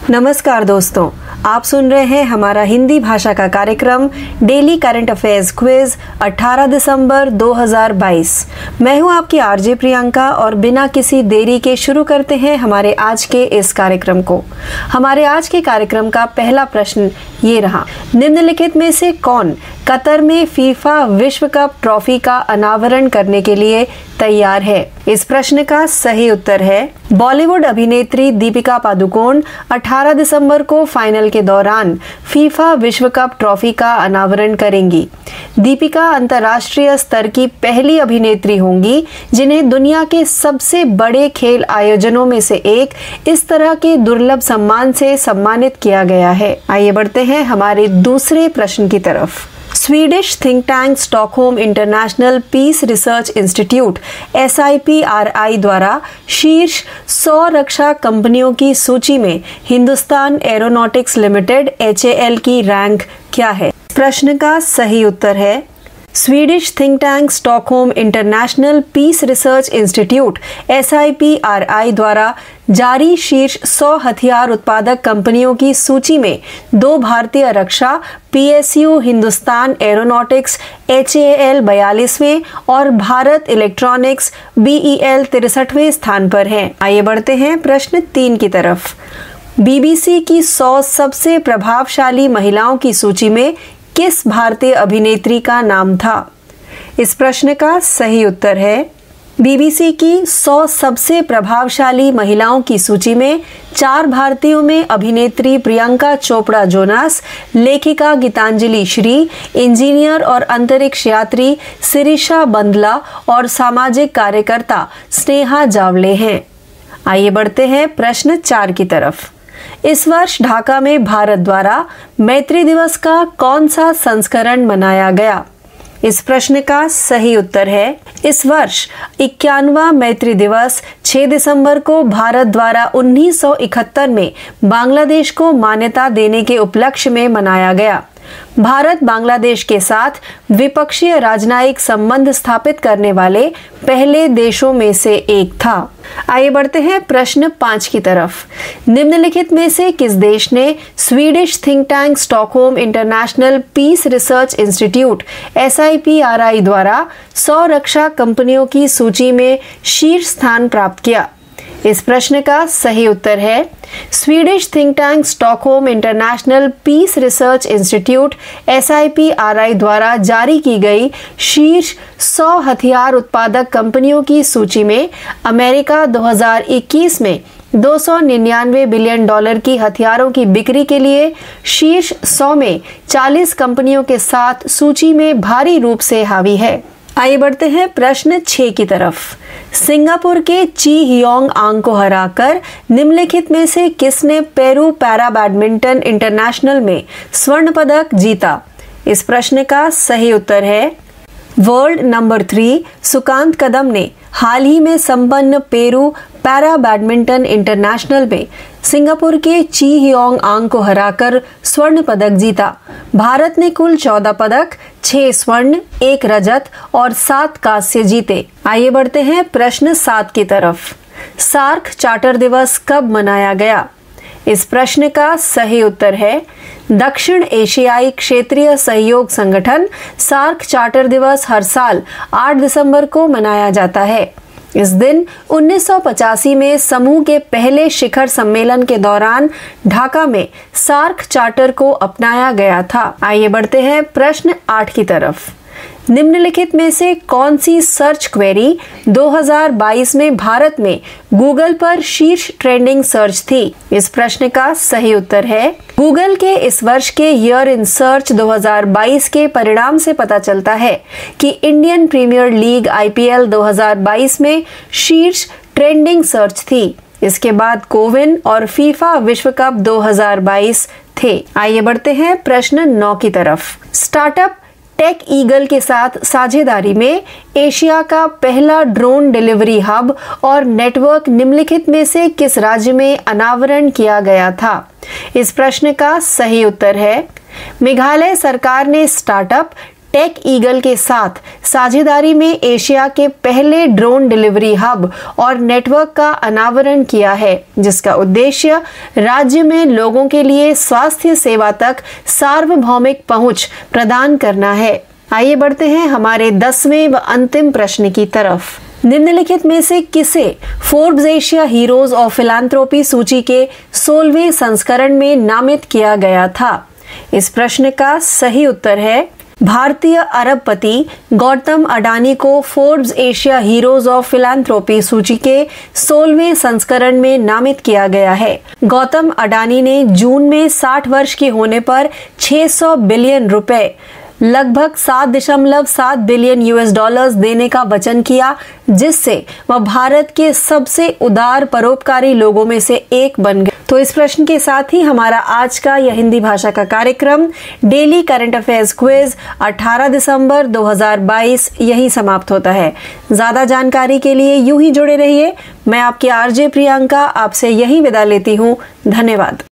नमस्कार दोस्तों, आप सुन रहे हैं हमारा हिंदी भाषा का कार्यक्रम डेली करंट अफेयर्स क्विज 18 दिसंबर 2022। मैं हूं आपकी आरजे प्रियंका और बिना किसी देरी के शुरू करते हैं हमारे आज के इस कार्यक्रम को। हमारे आज के कार्यक्रम का पहला प्रश्न ये रहा, निम्नलिखित में से कौन कतर में फीफा विश्व कप ट्रॉफी का अनावरण करने के लिए तैयार है? इस प्रश्न का सही उत्तर है बॉलीवुड अभिनेत्री दीपिका पादुकोण 18 दिसंबर को फाइनल के दौरान फीफा विश्व कप ट्रॉफी का अनावरण करेंगी। दीपिका अंतर्राष्ट्रीय स्तर की पहली अभिनेत्री होंगी जिन्हें दुनिया के सबसे बड़े खेल आयोजनों में से एक इस तरह के दुर्लभ सम्मान से सम्मानित किया गया है। आइए बढ़ते हैं हमारे दूसरे प्रश्न की तरफ। Swedish think tank Stockholm international peace research institute SIPRI द्वारा शीर्ष 100 रक्षा कंपनियों की सूची में हिंदुस्तान एरोनॉटिक्स लिमिटेड HAL की रैंक क्या है? प्रश्न का सही उत्तर है Swedish think tank Stockholm international peace research institute SIPRI द्वारा जारी शीर्ष 100 हथियार उत्पादक कंपनियों की सूची में 2 भारतीय रक्षा PSU हिंदुस्तान एरोनॉटिक्स HAL 42वें और भारत इलेक्ट्रॉनिक्स BEL 63वें स्थान पर हैं। आइए बढ़ते हैं प्रश्न 3 की तरफ। BBC की 100 सबसे प्रभावशाली महिलाओं की सूची में किस भारतीय अभिनेत्री का नाम था? इस प्रश्न का सही उत्तर है BBC की 100 सबसे प्रभावशाली महिलाओं की सूची में 4 भारतीयों में अभिनेत्री प्रियंका चोपड़ा जोनास, लेखिका गीतांजलि श्री, इंजीनियर और अंतरिक्ष यात्री सिरिशा बंदला और सामाजिक कार्यकर्ता स्नेहा जावले हैं। आइए बढ़ते हैं प्रश्न 4 की तरफ। इस वर्ष ढाका में भारत द्वारा मैत्री दिवस का कौन सा संस्करण मनाया गया? इस प्रश्न का सही उत्तर है इस वर्ष 91वां मैत्री दिवस 6 दिसंबर को भारत द्वारा 1971 में बांग्लादेश को मान्यता देने के उपलक्ष्य में मनाया गया। भारत बांग्लादेश के साथ द्विपक्षीय राजनयिक संबंध स्थापित करने वाले पहले देशों में से एक था। आइए बढ़ते हैं प्रश्न 5 की तरफ। निम्नलिखित में से किस देश ने Swedish think tank Stockholm international peace research institute SIPRI द्वारा 100 रक्षा कंपनियों की सूची में शीर्ष स्थान प्राप्त किया? इस प्रश्न का सही उत्तर है Swedish think tank Stockholm international peace research institute SIPRI द्वारा जारी की गई शीर्ष 100 हथियार उत्पादक कंपनियों की सूची में अमेरिका 2021 में $299 बिलियन की हथियारों की बिक्री के लिए शीर्ष 100 में 40 कंपनियों के साथ सूची में भारी रूप से हावी है। आइए बढ़ते हैं प्रश्न 6 की तरफ। सिंगापुर के ची हियोंग आंग को हराकर निम्नलिखित में से किसने पेरू पैरा बैडमिंटन इंटरनेशनल में स्वर्ण पदक जीता? इस प्रश्न का सही उत्तर है वर्ल्ड नंबर 3 सुकांत कदम ने हाल ही में संपन्न पेरू पैरा बैडमिंटन इंटरनेशनल में सिंगापुर के ची हियोंग आंग को हराकर स्वर्ण पदक जीता। भारत ने कुल 14 पदक, 6 स्वर्ण, 1 रजत और 7 कांस्य जीते। आइए बढ़ते हैं प्रश्न 7 की तरफ। सार्क चार्टर दिवस कब मनाया गया? इस प्रश्न का सही उत्तर है दक्षिण एशियाई क्षेत्रीय सहयोग संगठन सार्क चार्टर दिवस हर साल 8 दिसंबर को मनाया जाता है। इस दिन 1985 में समूह के पहले शिखर सम्मेलन के दौरान ढाका में सार्क चार्टर को अपनाया गया था। आइए बढ़ते हैं प्रश्न 8 की तरफ। निम्नलिखित में से कौन सी सर्च क्वेरी 2022 में भारत में गूगल पर शीर्ष ट्रेंडिंग सर्च थी? इस प्रश्न का सही उत्तर है गूगल के इस वर्ष के ईयर इन सर्च 2022 के परिणाम से पता चलता है कि इंडियन प्रीमियर लीग IPL 2022 में शीर्ष ट्रेंडिंग सर्च थी। इसके बाद कोविन और फीफा विश्व कप 2022 थे। आइए बढ़ते हैं प्रश्न 9 की तरफ। स्टार्टअप टेक ईगल के साथ साझेदारी में एशिया का पहला ड्रोन डिलीवरी हब और नेटवर्क निम्नलिखित में से किस राज्य में अनावरण किया गया था? इस प्रश्न का सही उत्तर है मेघालय सरकार ने स्टार्टअप टेक ईगल के साथ साझेदारी में एशिया के पहले ड्रोन डिलीवरी हब और नेटवर्क का अनावरण किया है, जिसका उद्देश्य राज्य में लोगों के लिए स्वास्थ्य सेवा तक सार्वभौमिक पहुंच प्रदान करना है। आइए बढ़ते हैं हमारे 10वें व अंतिम प्रश्न की तरफ। निम्नलिखित में से किसे Forbes Asia heroes of philanthropy सूची के 16वें संस्करण में नामित किया गया था? इस प्रश्न का सही उत्तर है भारतीय अरबपति गौतम अडानी को Forbes Asia heroes of philanthropy सूची के 16वें संस्करण में नामित किया गया है। गौतम अडानी ने जून में 60 वर्ष के होने पर 600 बिलियन रुपए लगभग 7.7 बिलियन US$ देने का वचन किया, जिससे वह भारत के सबसे उदार परोपकारी लोगों में से एक बन गए। तो इस प्रश्न के साथ ही हमारा आज का यह हिंदी भाषा का कार्यक्रम डेली करंट अफेयर्स क्विज 18 दिसंबर 2022 यही समाप्त होता है। ज्यादा जानकारी के लिए यूं ही जुड़े रहिए। मैं आपकी RJ प्रियंका आपसे यही विदा लेती हूँ। धन्यवाद।